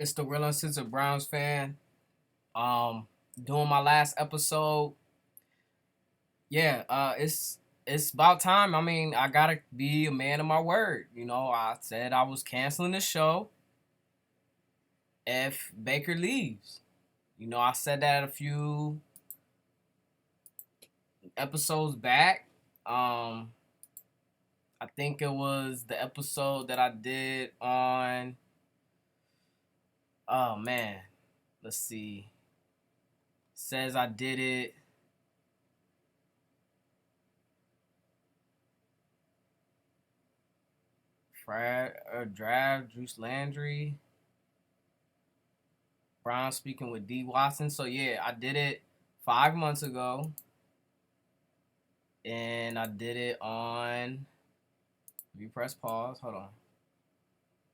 It's the real uncensored Browns fan. Um, Doing my last episode. Yeah, it's about time. I mean, I gotta be a man of my word. I said I was canceling the show if Baker leaves. I said that a few episodes back. Um, I think it was the episode that I did on. Oh man, let's see. Says I did it. Draft, Juice Landry, Brown speaking with D Watson. So yeah, I did it 5 months ago, and I did it on. If you press pause, hold on,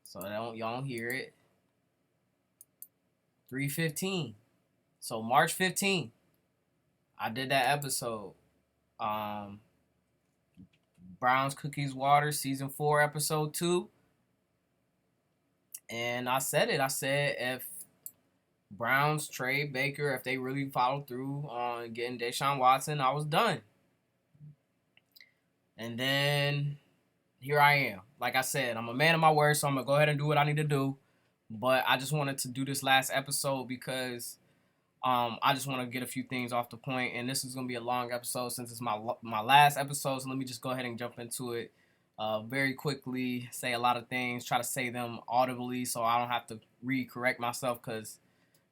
so y'all don't hear it. 3/15. So March 15th, I did that episode. Um, Browns Cookies Water season 4 episode 2, and I said it. I said if Browns trade Baker, if they really follow through on getting Deshaun Watson, I was done. And then here I am. Like I said, I'm a man of my word, so I'm going to go ahead and do what I need to do. But I just wanted to do this last episode because I just want to get a few things off the point. And this is going to be a long episode since it's my last episode. So let me just go ahead and jump into it very quickly, say a lot of things, try to say them audibly so I don't have to re-correct myself because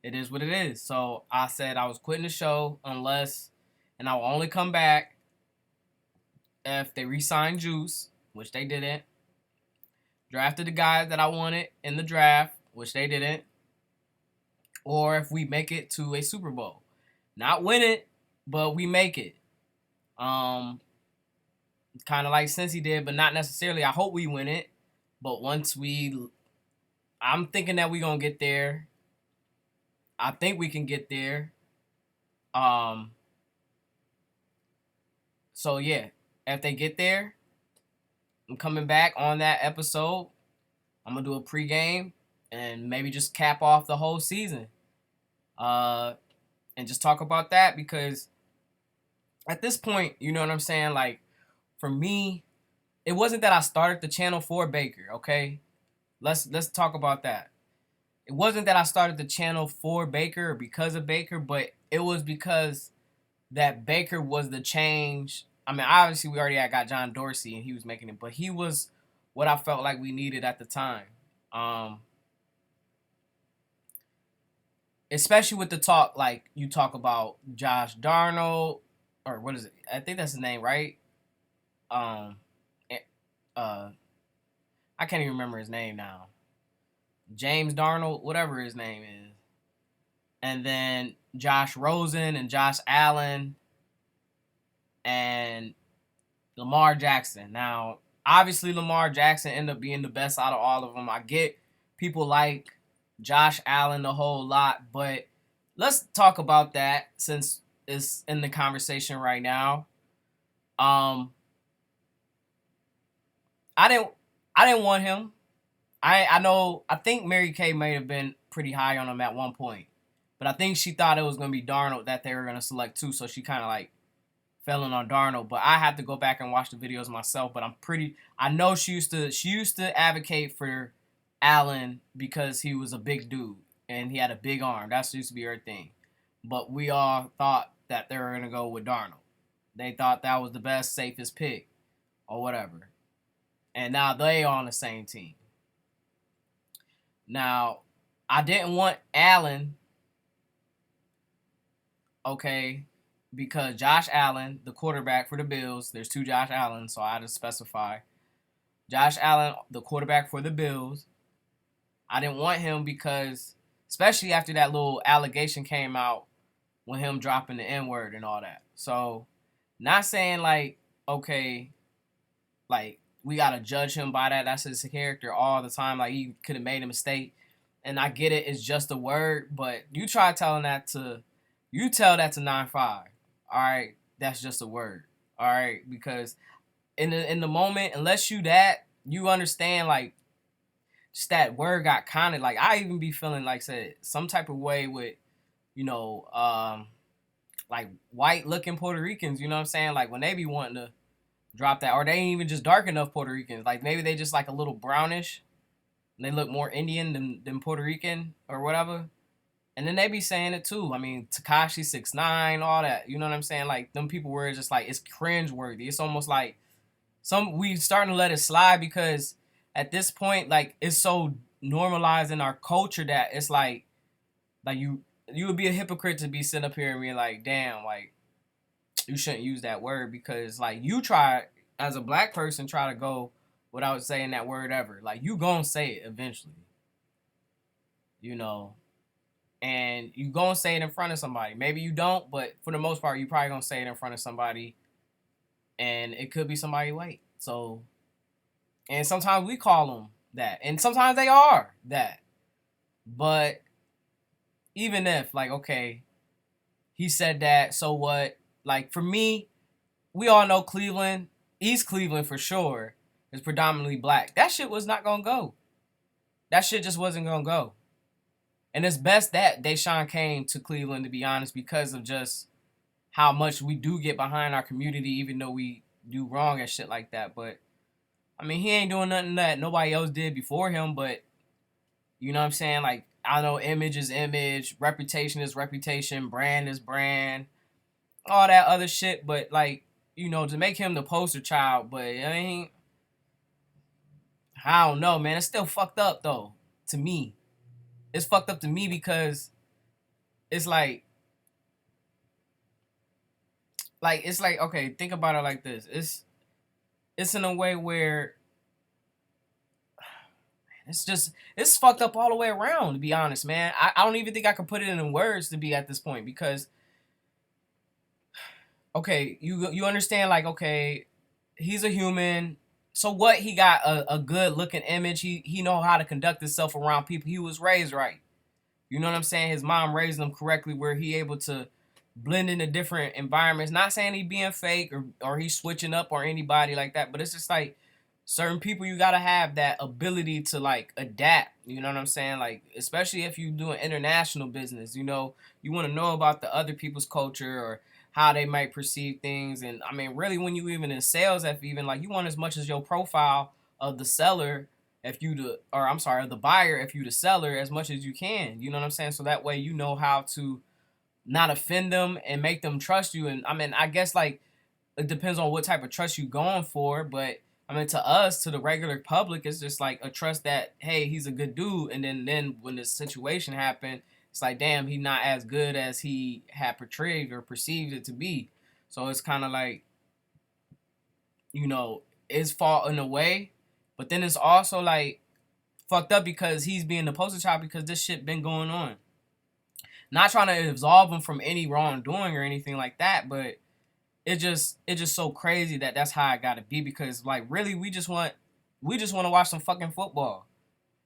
it is what it is. So I said I was quitting the show and I will only come back if they re-sign Juice, which they didn't, drafted the guy that I wanted in the draft, which they didn't, or if we make it to a Super Bowl. Not win it, but we make it. Kind of like Cincy did, but not necessarily. I hope we win it, but I'm thinking that we're going to get there. I think we can get there. So yeah, if they get there, I'm coming back on that episode. I'm gonna do a pregame and maybe just cap off the whole season. And just talk about that because at this point, you know what I'm saying? Like, for me, it wasn't that I started the channel for Baker, okay? Let's talk about that. It wasn't that I started the channel for Baker or because of Baker, but it was because that Baker was the change. I mean, obviously we already had got John Dorsey and he was making it, but he was what I felt like we needed at the time. Especially with the talk, like you talk about Josh Darnold, or what is it? I think that's his name, right? Um, uh, I can't even remember his name now. James Darnold, whatever his name is, and then Josh Rosen and Josh Allen and Lamar Jackson. Now, obviously, Lamar Jackson ended up being the best out of all of them. I get people like Josh Allen a whole lot, but let's talk about that since it's in the conversation right now. I didn't want him. I think Mary Kay may have been pretty high on him at one point, but I think she thought it was gonna be Darnold that they were gonna select too, so she kind of like fell in on Darnold. But I had to go back and watch the videos myself. But I know she used to advocate for Allen because he was a big dude and he had a big arm. That used to be her thing. But we all thought that they were gonna go with Darnold. They thought that was the best, safest pick or whatever. And now they are on the same team. Now, I didn't want Allen, okay, because Josh Allen, the quarterback for the Bills, there's two Josh Allen, so I had to specify. Josh Allen, the quarterback for the Bills, I didn't want him because, especially after that little allegation came out with him dropping the N-word and all that. So, not saying like, okay, like, we got to judge him by that. That's his character all the time. Like, he could have made a mistake. And I get it. It's just a word. But you try telling that to, you tell that to 9-5. All right? That's just a word. All right? Because in the moment, unless you understand, like, just that word got kind of like, I even be feeling like said some type of way with, you know, like white looking Puerto Ricans, you know what I'm saying? Like when they be wanting to drop that, or they ain't even just dark enough Puerto Ricans. Like maybe they just like a little brownish and they look more Indian than Puerto Rican or whatever. And then they be saying it too. I mean, Takashi 6ix9ine, all that. You know what I'm saying? Like them people where it's just like it's cringe worthy. It's almost like we starting to let it slide because at this point, like it's so normalized in our culture that it's like you would be a hypocrite to be sitting up here and being like, damn, like you shouldn't use that word because like you try as a black person try to go without saying that word ever. Like you gonna say it eventually, you know, and you gonna say it in front of somebody. Maybe you don't, but for the most part, you probably gonna say it in front of somebody, and it could be somebody white. So, and sometimes we call them that, and sometimes they are that. But even if like okay, he said that, so what? Like for me, we all know Cleveland, East Cleveland for sure, is predominantly black. That shit was not gonna go. That shit just wasn't gonna go. And it's best that Deshaun came to Cleveland, to be honest, because of just how much we do get behind our community, even though we do wrong and shit like that. But I mean, he ain't doing nothing that nobody else did before him. But you know what I'm saying? Like I know image is image, reputation is reputation, brand is brand, all that other shit. But like you know, to make him the poster child, but I don't know, man. It's still fucked up though. To me, it's fucked up to me because it's like it's like okay, think about it like this. It's in a way where it's fucked up all the way around. To be honest, man, I don't even think I can put it in words to be at this point because okay, you understand like okay, he's a human. So what? He got a good looking image. He know how to conduct himself around people. He was raised right. You know what I'm saying? His mom raised him correctly where he able to blend into different environments. Not saying he being fake or he's switching up or anybody like that, but it's just like certain people you gotta have that ability to like adapt. You know what I'm saying? Like especially if you doing international business, you know, you want to know about the other people's culture or how they might perceive things. And I mean, really, when you even in sales, if even like you want as much as your profile of the seller if you the or I'm sorry, the buyer if you the seller as much as you can. You know what I'm saying? So that way you know how to not offend them and make them trust you. And I mean, I guess like it depends on what type of trust you going for, but I mean to us, to the regular public, it's just like a trust that hey, he's a good dude, and then when this situation happened, it's like damn, he not as good as he had portrayed or perceived it to be. So it's kind of like you know it's fault in a way, but then it's also like fucked up because he's being the poster child because this shit been going on. Not trying to absolve him from any wrongdoing or anything like that, but it's just so crazy that that's how it got to be because like really we just want to watch some fucking football.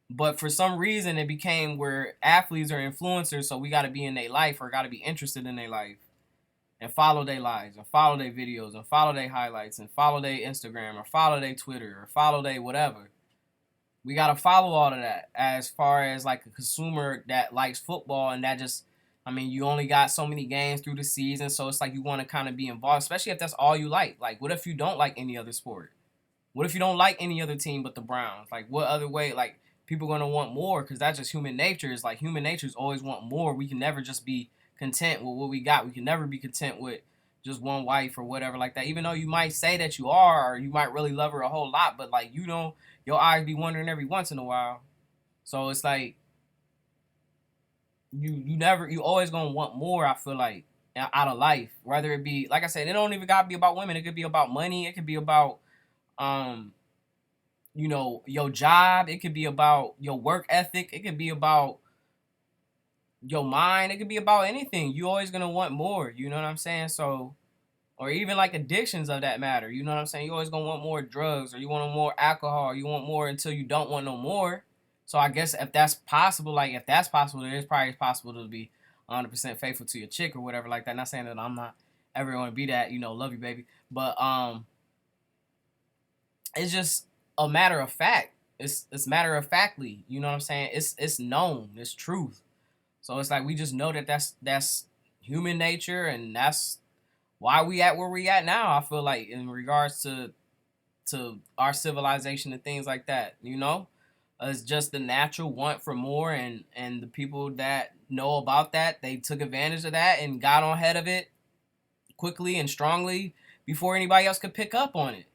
But for some reason it became where athletes are influencers, so we got to be in their life or got to be interested in their life and follow their lives and follow their videos and follow their highlights and follow their Instagram or follow their Twitter or follow their whatever. We gotta follow all of that as far as like a consumer that likes football and that just I mean you only got so many games through the season, so it's like you want to kind of be involved, especially if that's all you like. Like what if you don't like any other sport? What if you don't like any other team but the Browns? Like what other way? Like people gonna want more because that's just human nature. It's like human nature is always want more. We can never just be content with what we got. We can never be content with just one wife or whatever like that. Even though you might say that you are, or you might really love her a whole lot, but like you don't, your eyes be wondering every once in a while. So it's like you always gonna want more. I feel like out of life, whether it be like I said, it don't even gotta be about women. It could be about money. It could be about um you know your job. It could be about your work ethic. It could be about your mind. It could be about anything. You always gonna want more. You know what I'm saying? So or even like addictions of that matter. You know what I'm saying? You always gonna want more drugs or you want more alcohol. You want more until you don't want no more. So I guess if that's possible, like if that's possible, then it's probably possible to be 100% faithful to your chick or whatever like that. Not saying that I'm not ever gonna be that. You know, love you, baby. But it's just a matter of fact. it's matter of factly. You know what I'm saying? It's known. It's truth. So it's like we just know that that's human nature, and that's why we at where we at now. I feel like in regards to our civilization and things like that. It's just the natural want for more, and the people that know about that, they took advantage of that and got on ahead of it quickly and strongly before anybody else could pick up on it.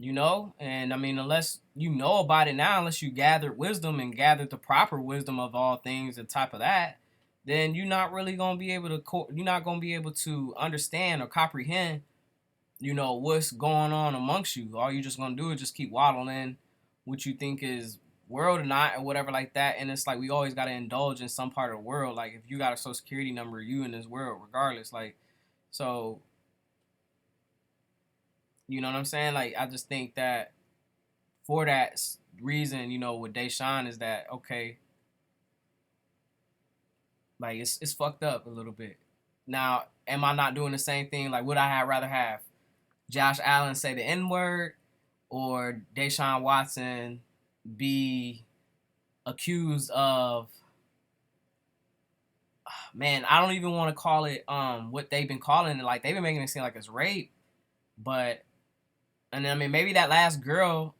And I mean, unless you know about it now, unless you gathered wisdom and gathered the proper wisdom of all things and type of that, then you're not really gonna be able to you're not gonna be able to understand or comprehend what's going on amongst you. All you're just gonna do is just keep waddling what you think is world or not or whatever like that. And it's like we always gotta indulge in some part of the world. Like if you got a social security number, you in this world regardless. Like, so you know what I'm saying? Like I just think that for that reason, with Deshaun is that okay, like it's fucked up a little bit. Now, am I not doing the same thing? Like, would I rather have Josh Allen say the N word or Deshaun Watson be accused of, man, I don't even want to call it what they've been calling it. Like they've been making it seem like it's rape, but and then, I mean, maybe that last girl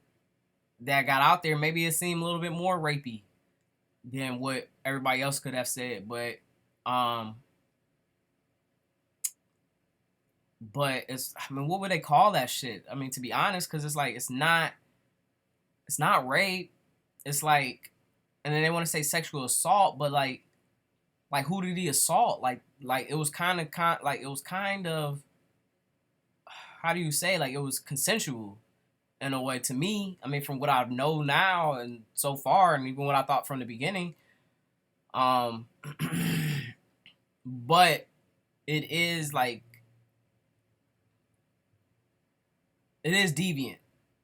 that got out there, maybe it seemed a little bit more rapey than what everybody else could have said, but it's, I mean, what would they call that shit? I mean, to be honest, because it's like it's not rape. It's like, and then they want to say sexual assault, but like who did he assault? Like it was kind of how do you say, like it was consensual in a way to me. I mean, from what I know now and so far, and even what I thought from the beginning, um, but it is like it is deviant.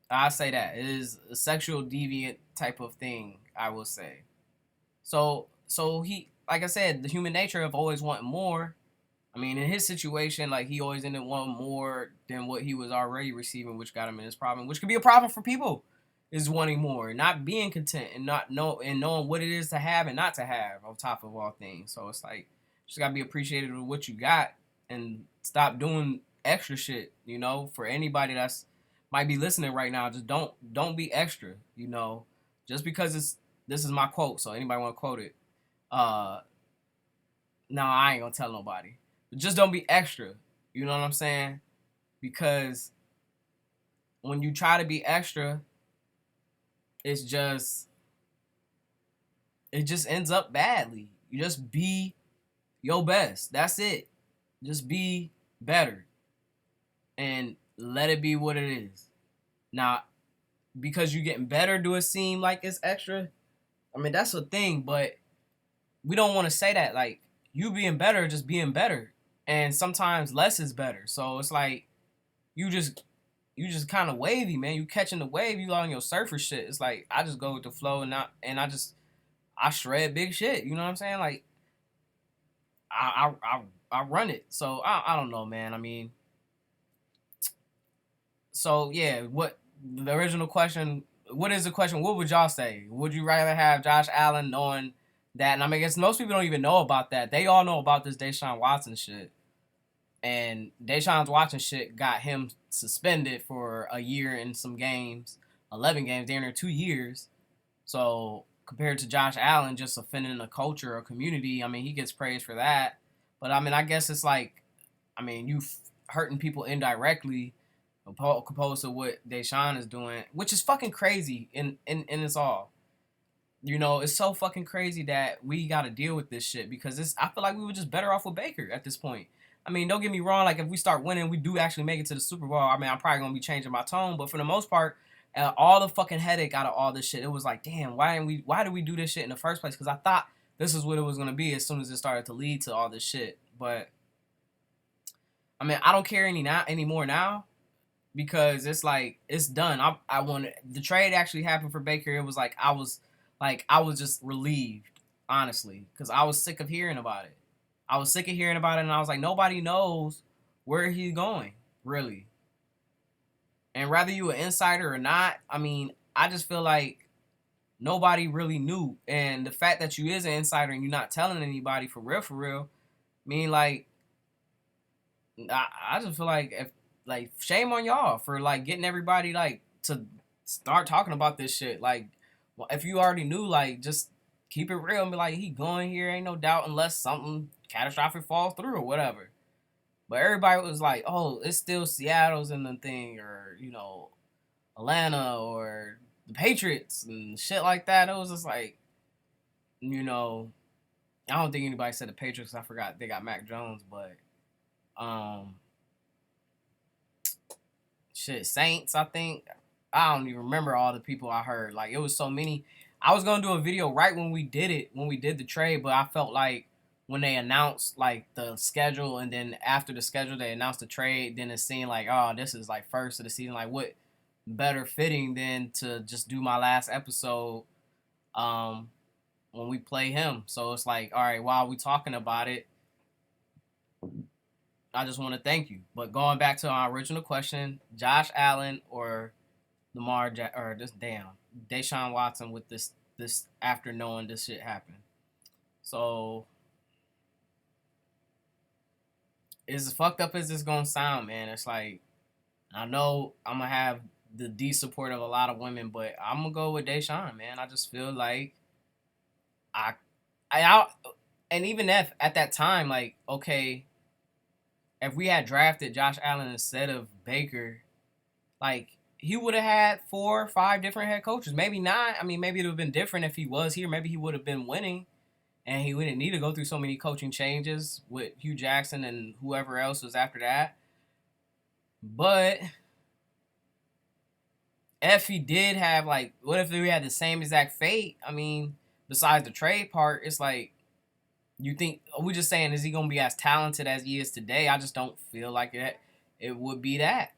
I say that it is a sexual deviant type of thing. I will say. So he, like I said, the human nature of always wanting more. I mean, in his situation, like he always ended up wanting more than what he was already receiving, which got him in his problem, which could be a problem for people, is wanting more, not being content, and knowing what it is to have and not to have on top of all things. So it's like just gotta be appreciative of what you got and stop doing extra shit. For anybody that's might be listening right now, just don't be extra. Just because this is my quote, so anybody want to quote it? No, I ain't gonna tell nobody. Just don't be extra. You know what I'm saying? Because when you try to be extra, it just ends up badly. You just be your best. That's it. Just be better. And let it be what it is. Now, because you're getting better, do it seem like it's extra? I mean, that's a thing, but we don't want to say that. Like, you being better, just being better. And sometimes less is better. So it's like you just kind of wavy, man. You catching the wave, you on your surfer shit. It's like I just go with the flow and I shred big shit. You know what I'm saying? Like I run it. So I don't know, man. I mean, so yeah, what the original question, what is the question? What would y'all say? Would you rather have Josh Allen knowing that? And I mean, I guess most people don't even know about that. They all know about this Deshaun Watson shit. And Deshaun's Watson shit got him suspended for a year in some games, 11 games, they're in there 2 years. So compared to Josh Allen just offending a culture or community, I mean, he gets praised for that. But I mean, I guess it's like, I mean, you hurting people indirectly opposed to what Deshaun is doing, which is fucking crazy in it's all. It's so fucking crazy that we got to deal with this shit because I feel like we were just better off with Baker at this point. I mean, don't get me wrong. Like, if we start winning, we do actually make it to the Super Bowl. I mean, I'm probably going to be changing my tone. But for the most part, all the fucking headache out of all this shit, it was like, damn, why did we do this shit in the first place? Because I thought this is what it was going to be as soon as it started to lead to all this shit. But, I mean, I don't care anymore now because it's like, it's done. I wanted, the trade actually happened for Baker. It was like, I was just relieved, honestly, because I was sick of hearing about it. And I was like, nobody knows where he's going, really. And whether you an insider or not, I mean, I just feel like nobody really knew. And the fact that you is an insider and you're not telling anybody for real, mean like I just feel like if like shame on y'all for like getting everybody like to start talking about this shit. Like if you already knew, like just keep it real and be like he going here, ain't no doubt unless something catastrophic falls through or whatever. But everybody was like, oh, it's still Seattle's in the thing, or Atlanta or the Patriots and shit like that. It was just like, you know, I don't think anybody said the Patriots. I forgot they got Mac Jones, but um, shit, Saints. I think I don't even remember all the people I heard. Like it was so many. I was gonna do a video right when we did it, when we did the trade, but I felt like when they announced like the schedule and then after the schedule they announced the trade, then it seemed like, oh, this is like first of the season. Like what better fitting than to just do my last episode um when we play him. So it's like, all right, while we talking about it, I just want to thank you. But going back to our original question, Josh Allen or or this Deshaun Watson with this after knowing this shit happened. So as fucked up as this gonna sound, man, it's like I know I'm gonna have the D support of a lot of women, but I'm gonna go with Deshaun, man. I just feel like I, I, and even if at that time, like, okay, if we had drafted Josh Allen instead of Baker, like he would have had 4 or 5 different head coaches, maybe not. I mean, maybe it would have been different if he was here. Maybe he would have been winning, and he wouldn't need to go through so many coaching changes with Hugh Jackson and whoever else was after that. But if he did have like, what if we had the same exact fate? I mean, besides the trade part, it's like you think we just saying is he gonna be as talented as he is today? I just don't feel like it would be that.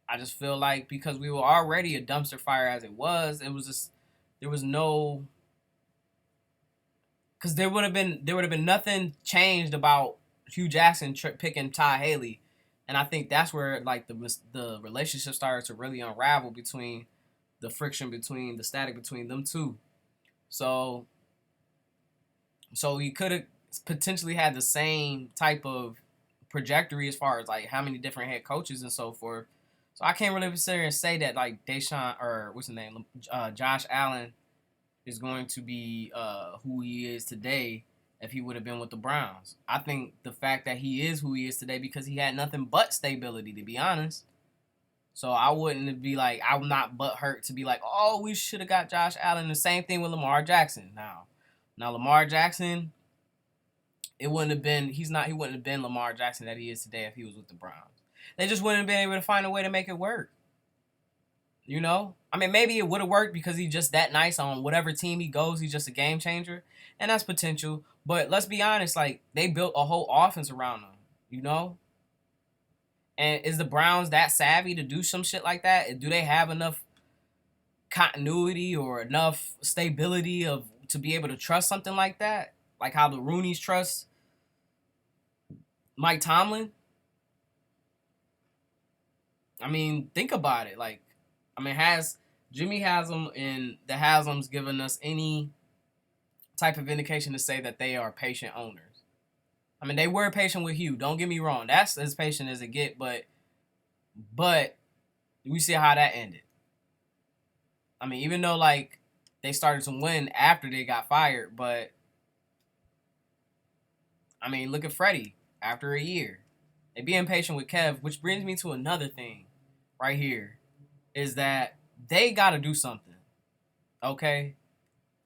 I just feel like because we were already a dumpster fire as it was just there was no because there would have been nothing changed about Hugh Jackson picking Ty Haley, and I think that's where like the relationship started to really unravel between the friction between the static between them two. So he could have potentially had the same type of trajectory as far as like how many different head coaches and so forth. So I can't really sit here and say that like Deshaun or what's his name, Josh Allen is going to be who he is today if he would have been with the Browns. I think the fact that he is who he is today because he had nothing but stability, to be honest. So I wouldn't be like, I'm not butthurt to be like, oh, we should have got Josh Allen. The same thing with Lamar Jackson. Now Lamar Jackson, it wouldn't have been, he wouldn't have been Lamar Jackson that he is today if he was with the Browns. They just wouldn't have been able to find a way to make it work. You know? I mean, maybe it would have worked because he's just that nice on whatever team he goes. He's just a game changer. And that's potential. But let's be honest, like, they built a whole offense around him. You know? And is the Browns that savvy to do some shit like that? Do they have enough continuity or enough stability to be able to trust something like that? Like how the Rooneys trust Mike Tomlin? I mean, think about it. Like, I mean, has Jimmy Haslam and the Haslams given us any type of indication to say that they are patient owners? I mean, they were patient with Hugh. Don't get me wrong. That's as patient as it get, but we see how that ended. I mean, even though, like, they started to win after they got fired, but, I mean, look at Freddie after a year. They be impatient with Kev, which brings me to another thing right here, is that they got to do something, okay?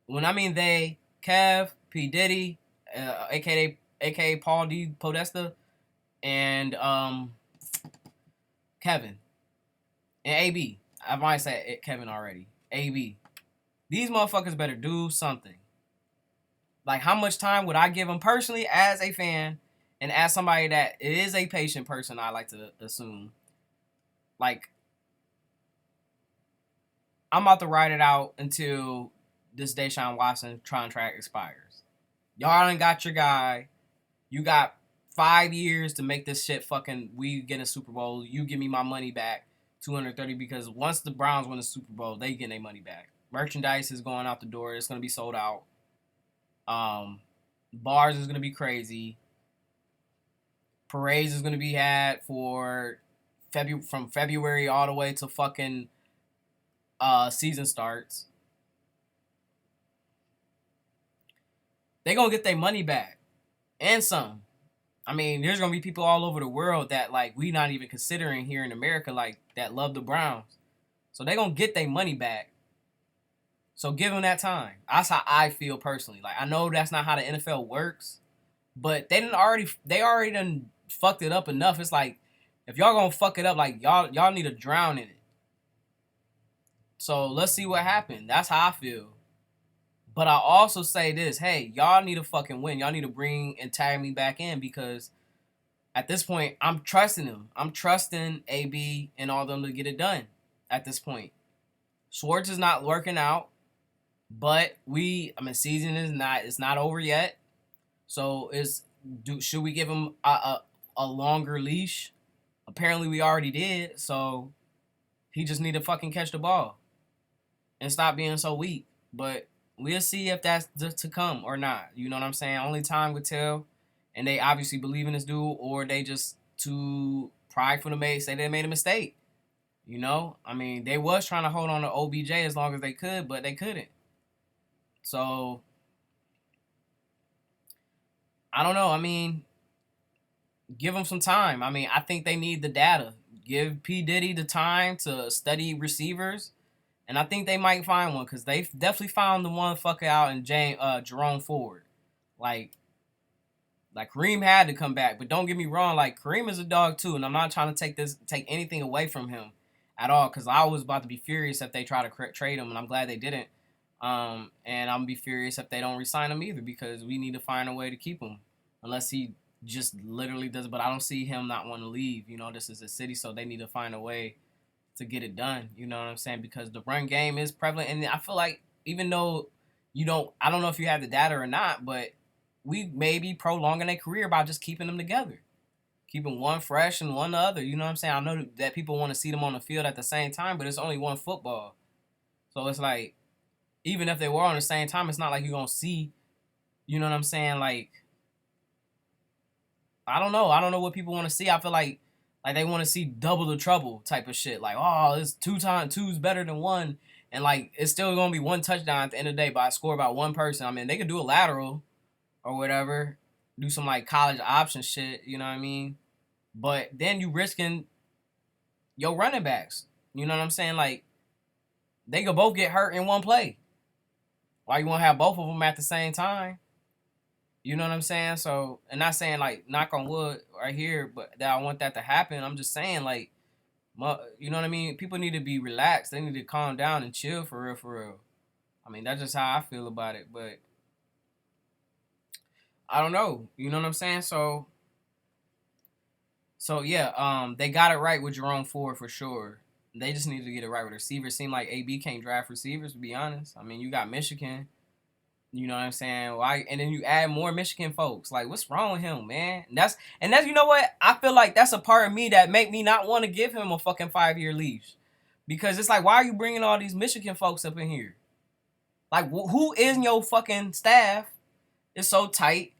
When I mean they, Kev, P. Diddy, a.k.a. Paul D. Podesta, and Kevin, and A.B. I might say Kevin already. A.B. These motherfuckers better do something. Like, how much time would I give them personally as a fan and as somebody that is a patient person, I like to assume. Like, I'm about to ride it out until this Deshaun Watson contract expires. Y'all done got your guy. You got 5 years to make this shit fucking, we get a Super Bowl. You give me my money back. 230 because once the Browns win the Super Bowl, they get their money back. Merchandise is going out the door. It's gonna be sold out. Bars is gonna be crazy. Parades is gonna be had for from February all the way to fucking season starts. They gonna get their money back and some. I mean, there's gonna be people all over the world that like we not even considering here in America, like that love the Browns. So they gonna get their money back. So give them that time. That's how I feel personally. Like I know that's not how the NFL works, but they already done fucked it up enough. It's like if y'all gonna fuck it up, like y'all need to drown in it. So let's see what happens. That's how I feel. But I also say this, hey, y'all need to fucking win. Y'all need to bring and tag me back in because at this point, I'm trusting them. I'm trusting AB and all them to get it done at this point. Schwartz is not working out, but season it's not over yet. So should we give him a longer leash? Apparently we already did, so he just need to fucking catch the ball and stop being so weak. But we'll see if that's to come or not. You know what I'm saying? Only time would tell. And they obviously believe in this dude, or they just too prideful to say they made a mistake. You know? I mean, they was trying to hold on to OBJ as long as they could, but they couldn't. So, I don't know. I mean, give them some time. I mean, I think they need the data. Give P. Diddy the time to study receivers. And I think they might find one because they definitely found the one fucker out in Jerome Ford. Like Kareem had to come back. But don't get me wrong, like Kareem is a dog too. And I'm not trying to take anything away from him at all. Because I was about to be furious if they try to trade him. And I'm glad they didn't. And I'm going to be furious if they don't re-sign him either. Because we need to find a way to keep him. Unless he just literally does. But I don't see him not wanting to leave. You know, this is a city. So they need to find a way to get it done, you know what I'm saying? Because the run game is prevalent, and I feel like even though I don't know if you have the data or not, but we may be prolonging their career by just keeping them together, keeping one fresh and one the other. You know what I'm saying? I know that people want to see them on the field at the same time, but it's only one football, so it's like even if they were on the same time, it's not like you're gonna see. You know what I'm saying? Like I don't know what people want to see. I feel like they want to see double the trouble type of shit. Like, oh, it's two's better than one. And, like, it's still going to be one touchdown at the end of the day by a score by one person. I mean, they could do a lateral or whatever. Do some, like, college option shit. You know what I mean? But then you risking your running backs. You know what I'm saying? Like, they could both get hurt in one play. Why you want to have both of them at the same time? You know what I'm saying? So, and not saying, like, knock on wood right here, but that I want that to happen. I'm just saying, like, you know what I mean? People need to be relaxed. They need to calm down and chill for real, for real. I mean, that's just how I feel about it, but I don't know. You know what I'm saying? So yeah, they got it right with Jerome Ford for sure. They just need to get it right with receivers. Seem like AB can't draft receivers, to be honest. I mean, you got Michigan. You know what I'm saying? Why? And then you add more Michigan folks. Like, what's wrong with him, man? And that's you know what? I feel like that's a part of me that make me not want to give him a fucking 5-year leash. Because it's like, why are you bringing all these Michigan folks up in here? Like, who in your fucking staff is so tight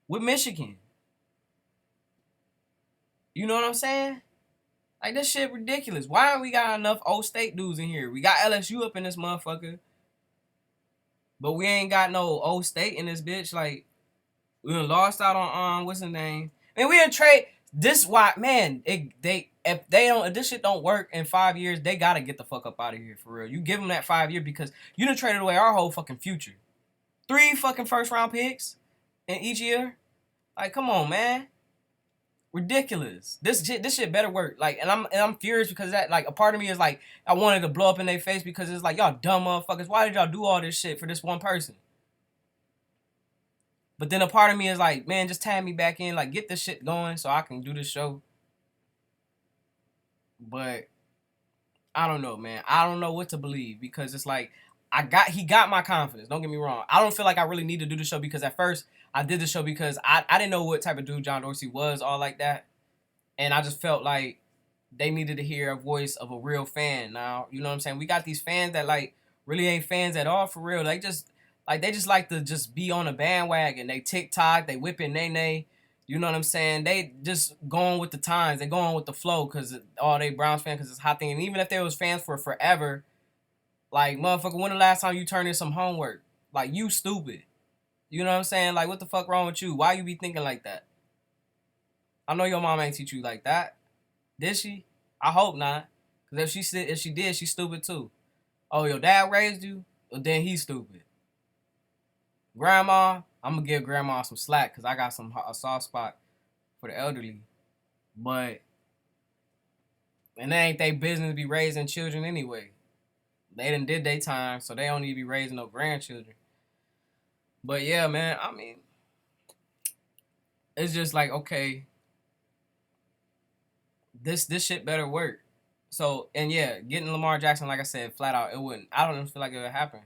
with Michigan? You know what I'm saying? Like, this shit ridiculous. Why don't we got enough old state dudes in here? We got LSU up in this motherfucker. But we ain't got no old state in this bitch. Like, we done lost out on what's his name? Man, we done trade this. Why, man? If this shit don't work in 5 years, they gotta get the fuck up out of here for real. You give them that 5 year because you done traded away our whole fucking future. 3 fucking first round picks in each year. Like, come on, man. Ridiculous. This shit better work. Like, and I'm furious because that, like, a part of me is like, I wanted to blow up in their face because it's like, y'all dumb motherfuckers. Why did y'all do all this shit for this one person? But then a part of me is like, man, just tag me back in, like, get this shit going so I can do this show. But I don't know, man. I don't know what to believe because it's like he got my confidence. Don't get me wrong. I don't feel like I really need to do the show because at first I did the show because I didn't know what type of dude John Dorsey was, all like that. And I just felt like they needed to hear a voice of a real fan. Now, you know what I'm saying? We got these fans that like really ain't fans at all for real. They just like to just be on a bandwagon. They TikTok, they whipping nay. You know what I'm saying? They just going with the times. They going with the flow because they Browns fans because it's a hot thing. And even if they was fans for forever, like motherfucker, when the last time you turned in some homework? Like you stupid. You know what I'm saying? Like what the fuck wrong with you? Why you be thinking like that? I know your mom ain't teach you like that. Did she? I hope not. Cause if she did, she's stupid too. Oh, your dad raised you? Well, then he's stupid. Grandma, I'm gonna give grandma some slack because I got a soft spot for the elderly. But and it ain't they business to be raising children anyway. They done did their time, so they don't need to be raising no grandchildren. But yeah, man, I mean, it's just like okay, this shit better work. So and yeah, getting Lamar Jackson, like I said, flat out, it wouldn't. I don't even feel like it would happen.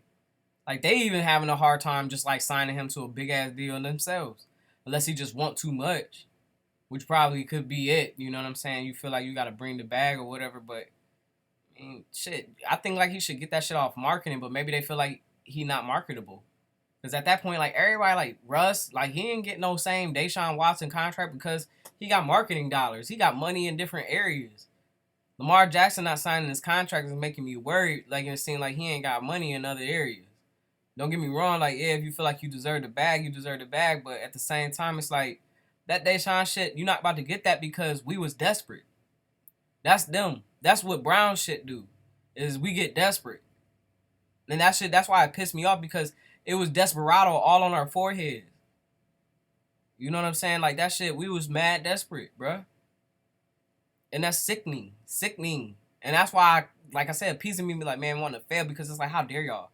Like they even having a hard time just like signing him to a big ass deal themselves, unless he just want too much, which probably could be it. You know what I'm saying? You feel like you got to bring the bag or whatever, but I mean, shit. I think like he should get that shit off marketing, but maybe they feel like he not marketable. Because at that point, like everybody, like Russ, like he didn't get no same Deshaun Watson contract because he got marketing dollars. He got money in different areas. Lamar Jackson not signing his contract is making me worried. Like it seems like he ain't got money in other areas. Don't get me wrong, like yeah, if you feel like you deserve the bag, you deserve the bag. But at the same time, it's like that Deshaun shit, you're not about to get that because we was desperate. That's them. That's what Brown shit do. Is we get desperate. And that shit, that's why it pissed me off because it was desperado all on our foreheads. You know what I'm saying? Like that shit, we was mad desperate, bruh. And that's sickening. Sickening. And that's why, like I said, a piece of me be like, man, want to fail because it's like, how dare y'all?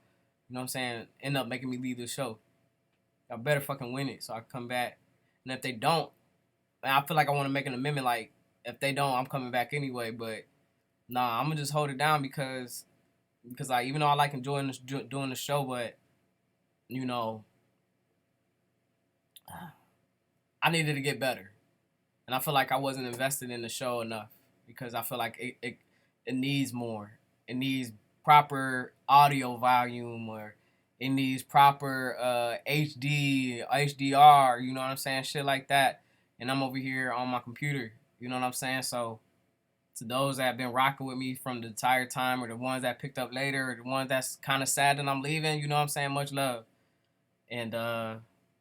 You know what I'm saying? End up making me leave this show. Y'all better fucking win it so I can come back. And if they don't, man, I feel like I want to make an amendment. Like, if they don't, I'm coming back anyway. But nah, I'm gonna just hold it down because like even though I like enjoying doing the show, but you know, I needed to get better, and I feel like I wasn't invested in the show enough because I feel like it needs more. It needs proper audio volume or it needs proper HD, HDR, you know what I'm saying? Shit like that. And I'm over here on my computer, you know what I'm saying? So to those that have been rocking with me from the entire time or the ones that picked up later or the ones that's kind of sad that I'm leaving, you know what I'm saying? Much love. And,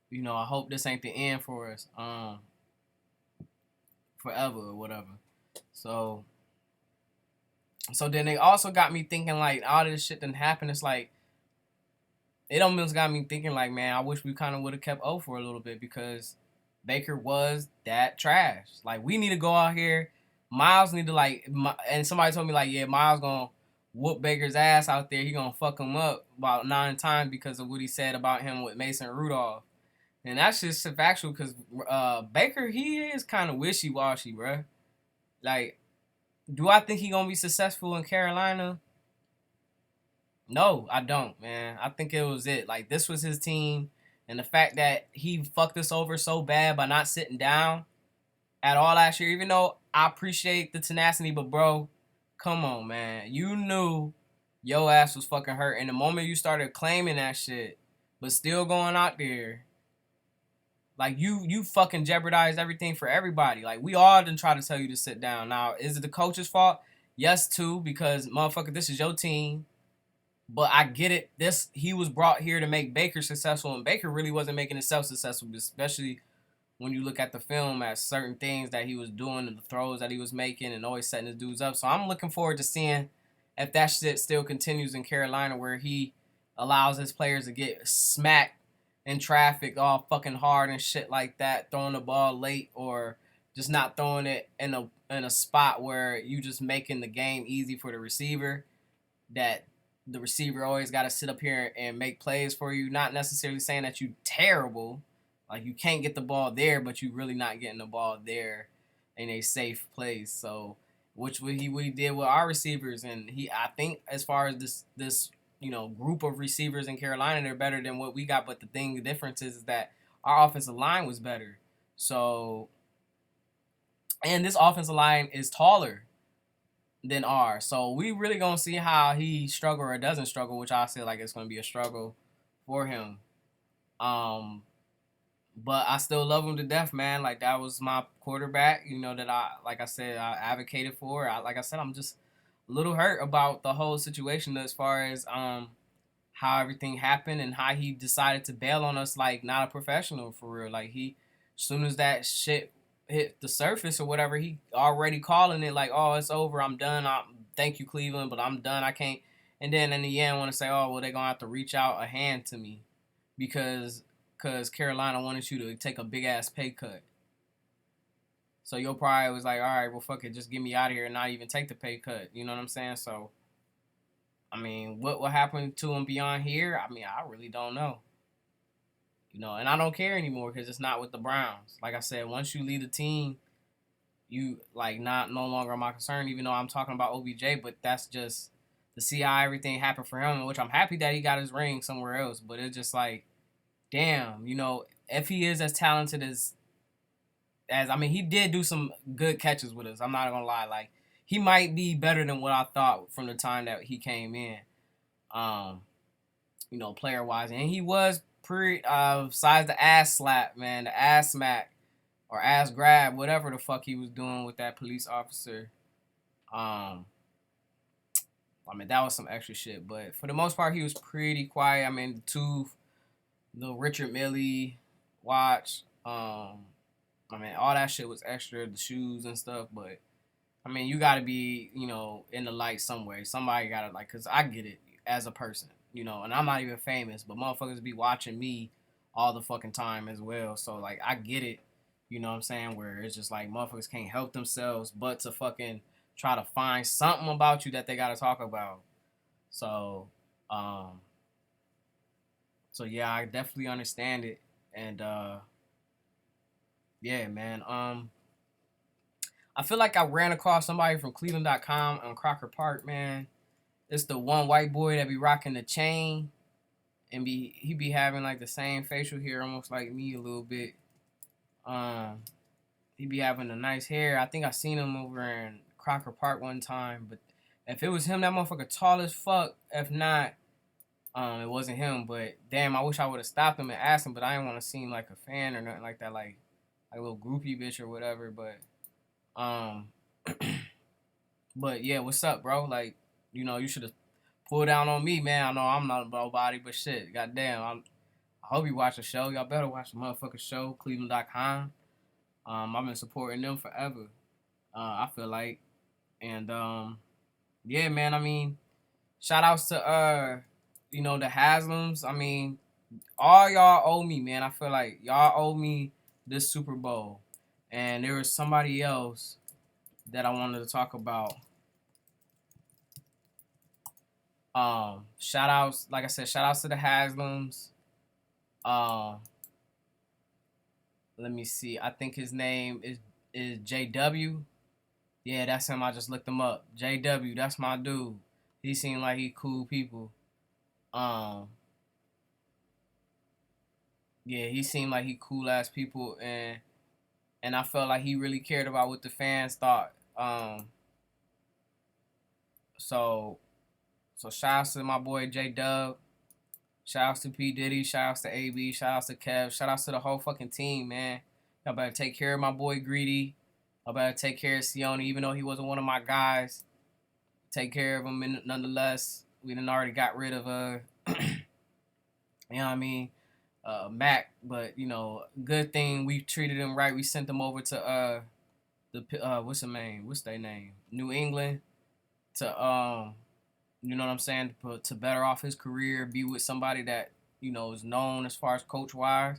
you know, I hope this ain't the end for us forever or whatever. So then they also got me thinking like all this shit didn't happen. It's like it almost got me thinking like, man, I wish we kind of would have kept O for a little bit because Baker was that trash. Like we need to go out here. Miles need to like, and somebody told me like, yeah, Miles gonna whoop Baker's ass out there. He gonna fuck him up about 9 times because of what he said about him with Mason Rudolph. And that's just factual because Baker, he is kind of wishy-washy, bruh. Like, do I think he gonna be successful in Carolina? No, I don't, man. I think it was it. Like, this was his team, and the fact that he fucked us over so bad by not sitting down at all last year, even though I appreciate the tenacity, but bro, come on, man. You knew your ass was fucking hurt, and the moment you started claiming that shit, but still going out there, like you fucking jeopardized everything for everybody. Like we all didn't try to tell you to sit down. Now, is it the coach's fault? Yes, too, because motherfucker, this is your team. But I get it. He was brought here to make Baker successful, and Baker really wasn't making himself successful, especially when you look at the film at certain things that he was doing and the throws that he was making and always setting his dudes up. So I'm looking forward to seeing if that shit still continues in Carolina where he allows his players to get smacked in traffic all fucking hard and shit like that, throwing the ball late or just not throwing it in a spot where you just making the game easy for the receiver, that the receiver always got to sit up here and make plays for you. Not necessarily saying that you terrible, like you can't get the ball there, but you really not getting the ball there in a safe place. So, which what he did with our receivers, and I think as far as this group of receivers in Carolina, they're better than what we got. But the difference is that our offensive line was better. So, and this offensive line is taller. than ours. So we really gonna see how he struggle or doesn't struggle, which I feel like it's gonna be a struggle for him. Um, but I still love him to death, man. Like that was my quarterback, that like I said, I advocated for. Like I said, I'm just a little hurt about the whole situation as far as how everything happened and how he decided to bail on us like not a professional for real. Like he, as soon as that shit hit the surface or whatever, he already calling it like, oh, it's over, I'm done. Thank you, Cleveland, but I'm done. I can't. And then in the end, want to say, oh, well, they're gonna have to reach out a hand to me because Carolina wanted you to take a big ass pay cut. So your pride was like, all right, well, fuck it, just get me out of here and not even take the pay cut. You know what I'm saying? So I mean, what happened to him beyond here? I mean, I really don't know. And I don't care anymore because it's not with the Browns. Like I said, once you leave the team, you like not no longer my concern. Even though I'm talking about OBJ, but that's just to see how everything happened for him, which I'm happy that he got his ring somewhere else. But it's just like, damn, if he is as talented as I mean, he did do some good catches with us. I'm not gonna lie, like he might be better than what I thought from the time that he came in. Um, player wise, and he was pretty besides the ass slap, man, the ass smack or ass grab, whatever the fuck he was doing with that police officer. I mean that was some extra shit, but for the most part he was pretty quiet. I mean the Richard Millie watch, I mean all that shit was extra, the shoes and stuff, but I mean, you got to be, in the light somewhere. Somebody got to, like, because I get it as a person, and I'm not even famous, but motherfuckers be watching me all the fucking time as well. So, like, I get it, you know what I'm saying, where it's just like motherfuckers can't help themselves but to fucking try to find something about you that they got to talk about. So, um, so yeah, I definitely understand it. And, yeah, man, I feel like I ran across somebody from Cleveland.com on Crocker Park, man. It's the one white boy that be rocking the chain and he be having like the same facial hair, almost like me a little bit. Um, he be having the nice hair. I think I seen him over in Crocker Park one time, but if it was him, that motherfucker tall as fuck. If not, it wasn't him. But damn, I wish I would have stopped him and asked him, but I didn't want to seem like a fan or nothing like that, like a little groupie bitch or whatever. Um, but yeah, what's up, bro? Like, you should have pulled down on me, man. I know I'm not a nobody, but shit, goddamn, I hope you watch the show. Y'all better watch the motherfucking show, Cleveland.com. I've been supporting them forever. I feel like, and yeah, man. I mean, shout outs to the Haslams. I mean, all y'all owe me, man. I feel like y'all owe me this Super Bowl, and there was somebody else that I wanted to talk about. Shout outs, like I said, shout outs to the Haslams. Um, let me see. I think his name is JW. Yeah, that's him. I just looked him up. JW, that's my dude. He seemed like he cool people. Um, yeah, he seemed like he cool ass people, and I felt like he really cared about what the fans thought. So shout outs to my boy J Dub. Shout outs to P Diddy. Shout outs to AB. Shout outs to Kev. Shout outs to the whole fucking team, man. Y'all better take care of my boy Greedy. Y'all better take care of Sione, even though he wasn't one of my guys. Take care of him nonetheless. We done already got rid of you know what I mean, Mac. But good thing we treated him right. We sent them over to what's the name? What's their name? New England to you know what I'm saying, to better off his career, be with somebody that is known as far as coach wise.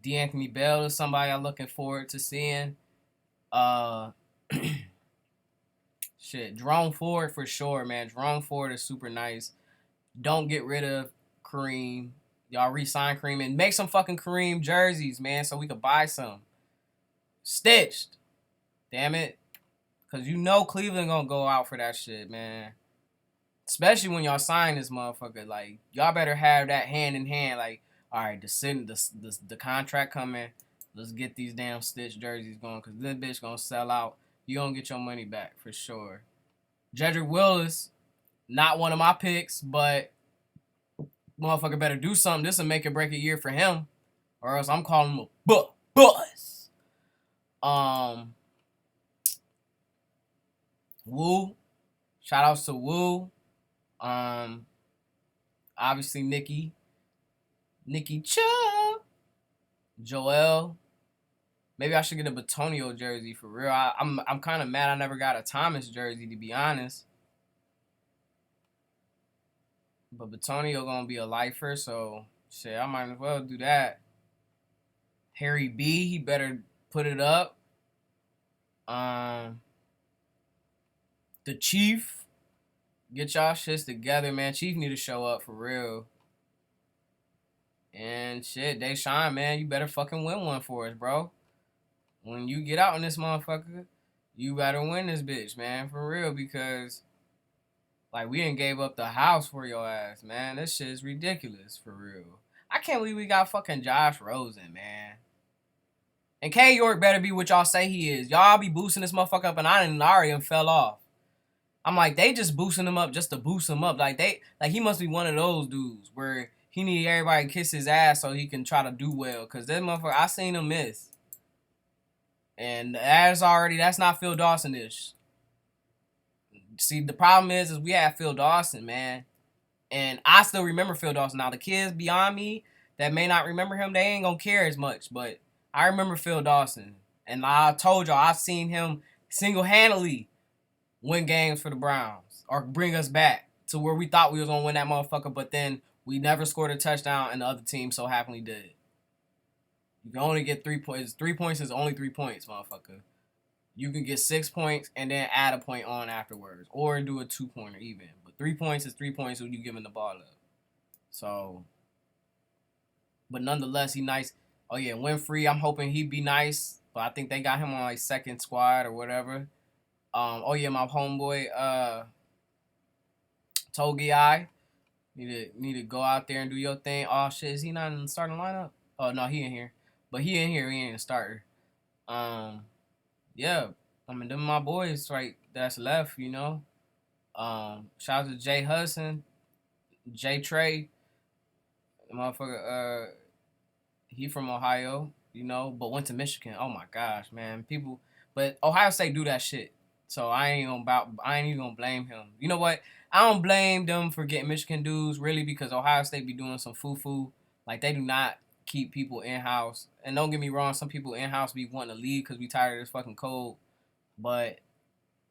D'Anthony Bell is somebody I'm looking forward to seeing. Uh, shit, Jerome Ford for sure, man. Jerome Ford is super nice. Don't get rid of Kareem. Y'all re-sign Kareem and make some fucking Kareem jerseys, man, so we could buy some stitched. Damn it, cause Cleveland gonna go out for that shit, man. Especially when y'all sign this motherfucker, like y'all better have that hand in hand. Like, all right, the contract coming. Let's get these damn stitch jerseys going, cause this bitch gonna sell out. You gonna get your money back for sure. Jedrick Willis, not one of my picks, but motherfucker better do something. This will make or break a year for him, or else I'm calling him a buzz. Woo. Shout outs to Woo. Obviously Nikki Chubb, Joel. Maybe I should get a Batonio jersey for real. I'm kind of mad I never got a Thomas jersey, to be honest. But Batonio gonna be a lifer, so shit, I might as well do that. Harry B, he better put it up. The Chief, get y'all shits together, man. Chief need to show up for real. And shit, Deshaun, man, you better fucking win one for us, bro. When you get out in this motherfucker, you better win this bitch, man, for real, because like we done gave up the house for your ass, man. This shit is ridiculous, for real. I can't believe we got fucking Josh Rosen, man. And K York better be what y'all say he is. Y'all be boosting this motherfucker up, and I didn't already and fell off. I'm like, they just boosting him up just to boost him up. Like he must be one of those dudes where he need everybody to kiss his ass so he can try to do well. Cause that motherfucker, I seen him miss. And that's not Phil Dawson-ish. See, the problem is we have Phil Dawson, man. And I still remember Phil Dawson. Now, the kids beyond me that may not remember him, they ain't gonna care as much. But I remember Phil Dawson. And I told y'all, I've seen him single-handedly win games for the Browns. Or bring us back to where we thought we was gonna win that motherfucker. But then we never scored a touchdown and the other team so happily did. You can only get 3 points. 3 points is only 3 points, motherfucker. You can get 6 points and then add a point on afterwards. Or do a 2-pointer even. But 3 points is 3 points when you giving the ball up. So, but nonetheless, he nice. Oh yeah, Winfrey, I'm hoping he'd be nice. But I think they got him on like second squad or whatever. Oh yeah, my homeboy, Togi, need to go out there and do your thing. Oh shit, is he not in the starting lineup? Oh no, he in here. But he in here, he ain't a starter. Yeah. I mean, them my boys right that's left, you know. Shout out to Jay Hudson, Jay Trey, motherfucker, he from Ohio, you know, but went to Michigan. Oh my gosh, man. But Ohio State do that shit. So I ain't even gonna blame him. You know what? I don't blame them for getting Michigan dudes, really, because Ohio State be doing some foo-foo. Like, they do not keep people in-house. And don't get me wrong, some people in-house be wanting to leave because we tired of this fucking cold. But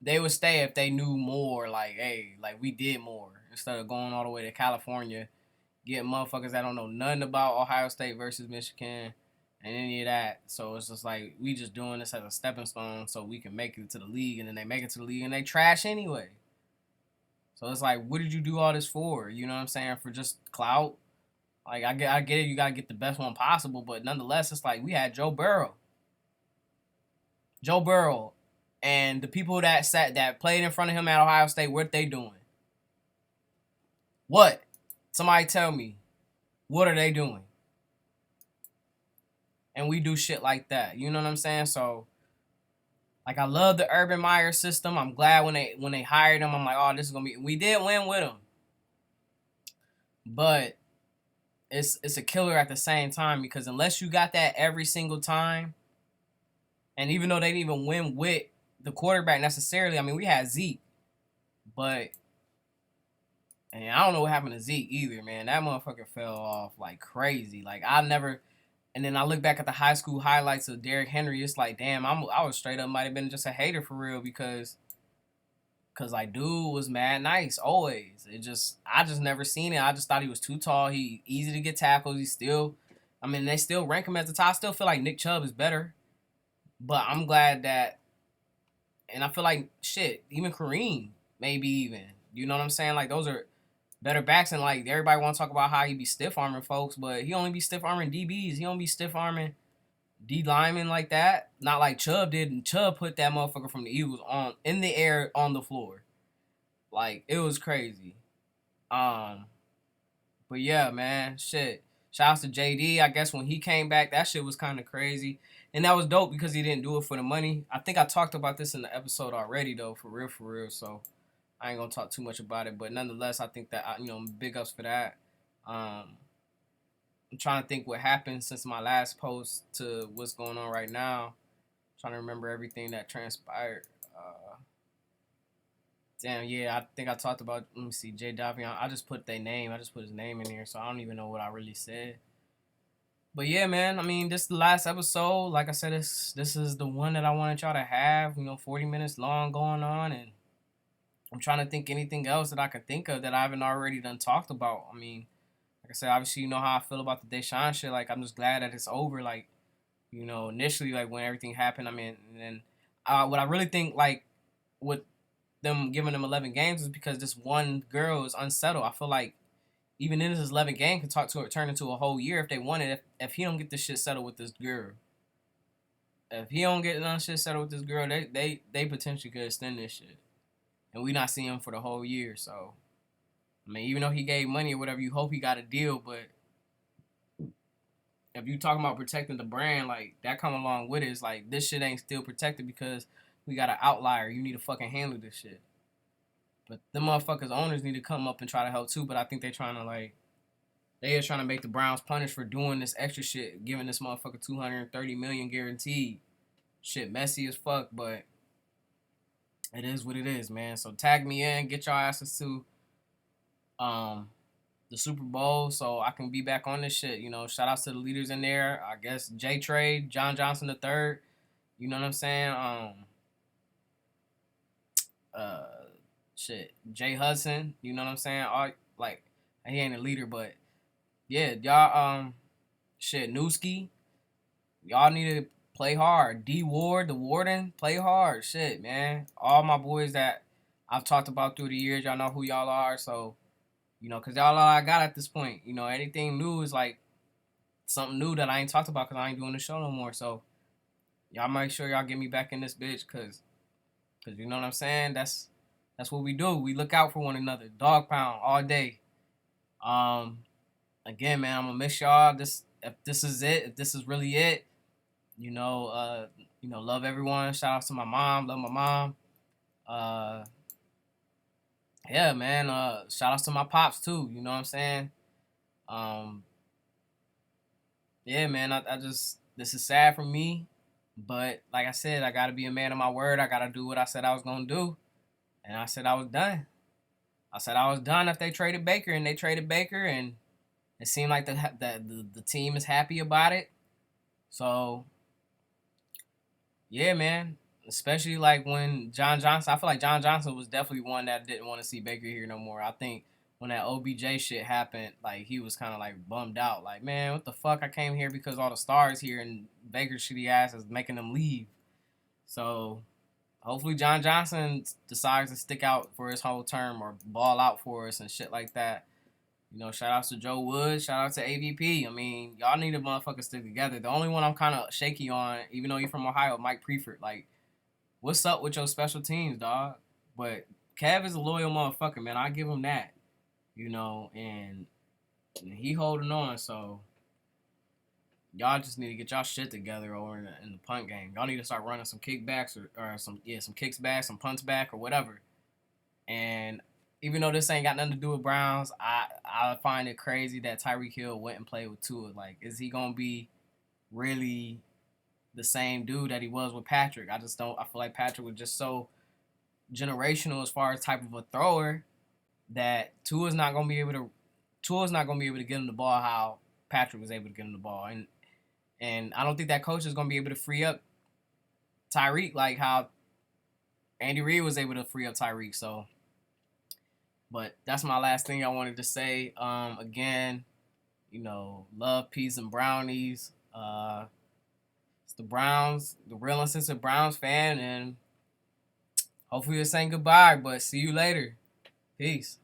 they would stay if they knew more, like, hey, like, we did more. Instead of going all the way to California, getting motherfuckers that don't know nothing about Ohio State versus Michigan and any of that. So it's just like, we just doing this as a stepping stone so we can make it to the league. And then they make it to the league and they trash anyway. So it's like, what did you do all this for? You know what I'm saying? For just clout? Like, I get it. You got to get the best one possible. But nonetheless, it's like we had Joe Burrow. And the people that played in front of him at Ohio State, what they doing? What? Somebody tell me. What are they doing? And we do shit like that. You know what I'm saying? So, like, I love the Urban Meyer system. I'm glad when they hired him. I'm like, oh, this is gonna be. We did win with him, but it's a killer at the same time because unless you got that every single time, and even though they didn't even win with the quarterback necessarily, I mean, we had Zeke, but and I don't know what happened to Zeke either, man. That motherfucker fell off like crazy. Like, I never. And then I look back at the high school highlights of Derrick Henry. It's like, damn, I was straight up might have been just a hater for real because like, dude was mad nice always. I just never seen it. I just thought he was too tall. He easy to get tackles. They still rank him at the top. I still feel like Nick Chubb is better, but I'm glad that. And I feel like shit, even Kareem, maybe even. You know what I'm saying? Like, those are better backs, and like everybody want to talk about how he be stiff arming folks, but he only be stiff arming DBs. He don't be stiff arming D linemen like that. Not like Chubb did, and Chubb put that motherfucker from the Eagles on in the air on the floor. Like, it was crazy. But yeah, man, shit. Shouts to JD. I guess when he came back, that shit was kind of crazy. And that was dope because he didn't do it for the money. I think I talked about this in the episode already, though, for real. So I ain't gonna talk too much about it, but nonetheless, I think that big ups for that. I'm trying to think what happened since my last post to what's going on right now. I'm trying to remember everything that transpired. Damn, yeah, I think I talked about. Let me see, Jay Davion. I just put their name. I just put his name in here, so I don't even know what I really said. But yeah, man. I mean, this is the last episode. Like I said, this is the one that I wanted y'all to have. 40 minutes long going on, and I'm trying to think anything else that I could think of that I haven't already done talked about. I mean, like I said, obviously you know how I feel about the Deshaun shit. Like I'm just glad that it's over. Like initially, like when everything happened, I mean, and then what I really think, like with them giving them 11 games, is because this one girl is unsettled. I feel like even in this 11 game could turn into a whole year if they wanted. If he don't get this shit settled with this girl, if he don't get none shit settled with this girl, they potentially could extend this shit, and we not seeing him for the whole year. So I mean, even though he gave money or whatever, you hope he got a deal. But if you talking about protecting the brand, like that come along with it, it's like this shit ain't still protected because we got an outlier. You need to fucking handle this shit. But the motherfuckers owners need to come up and try to help too. But I think they trying to make the Browns punish for doing this extra shit, giving this motherfucker $230 million guaranteed. Shit messy as fuck, but it is what it is, man. So tag me in, get your asses to the Super Bowl so I can be back on this shit. Shout outs to the leaders in there. I guess J Trade, John Johnson the third. You know what I'm saying? Uh shit. Jay Hudson, you know what I'm saying? All like he ain't a leader, but yeah, y'all shit, Newski. Y'all need to play hard. D Ward, the Warden, play hard. Shit, man. All my boys that I've talked about through the years, y'all know who y'all are, so because y'all all I got at this point. Anything new is like something new that I ain't talked about because I ain't doing the show no more. So y'all make sure y'all get me back in this bitch because you know what I'm saying? That's what we do. We look out for one another. Dog pound all day. Again, man, I'm gonna miss y'all. If this is it, if this is really it, love everyone. Shout out to my mom. Love my mom. Yeah, man. Shout out to my pops too. You know what I'm saying? Yeah, man. I just this is sad for me, but like I said, I gotta be a man of my word. I gotta do what I said I was gonna do, and I said I was done. I said I was done if they traded Baker, and they traded Baker, and it seemed like the team is happy about it. So yeah, man. Especially like when John Johnson, I feel like John Johnson was definitely one that didn't want to see Baker here no more. I think when that OBJ shit happened, like he was kind of like bummed out. Like, man, what the fuck? I came here because all the stars here and Baker's shitty ass is making them leave. So hopefully John Johnson decides to stick out for his whole term or ball out for us and shit like that. Shout outs to Joe Woods. Shout out to AVP. I mean, y'all need to motherfucker stick together. The only one I'm kind of shaky on, even though you're from Ohio, Mike Preifert. Like, what's up with your special teams, dog? But Kev is a loyal motherfucker, man. I give him that. And he holding on. So y'all just need to get y'all shit together over in the punt game. Y'all need to start running some kickbacks or some kicks back, some punts back or whatever. And even though this ain't got nothing to do with Browns, I find it crazy that Tyreek Hill went and played with Tua. Like, is he gonna be really the same dude that he was with Patrick? I just don't. I feel like Patrick was just so generational as far as type of a thrower that Tua's not gonna be able to get him the ball how Patrick was able to get him the ball, and I don't think that coach is gonna be able to free up Tyreek like how Andy Reid was able to free up Tyreek. So. But that's my last thing I wanted to say. Again, love, peace, and brownies. It's the Browns, the real and sincere Browns fan, and hopefully it's saying goodbye. But see you later. Peace.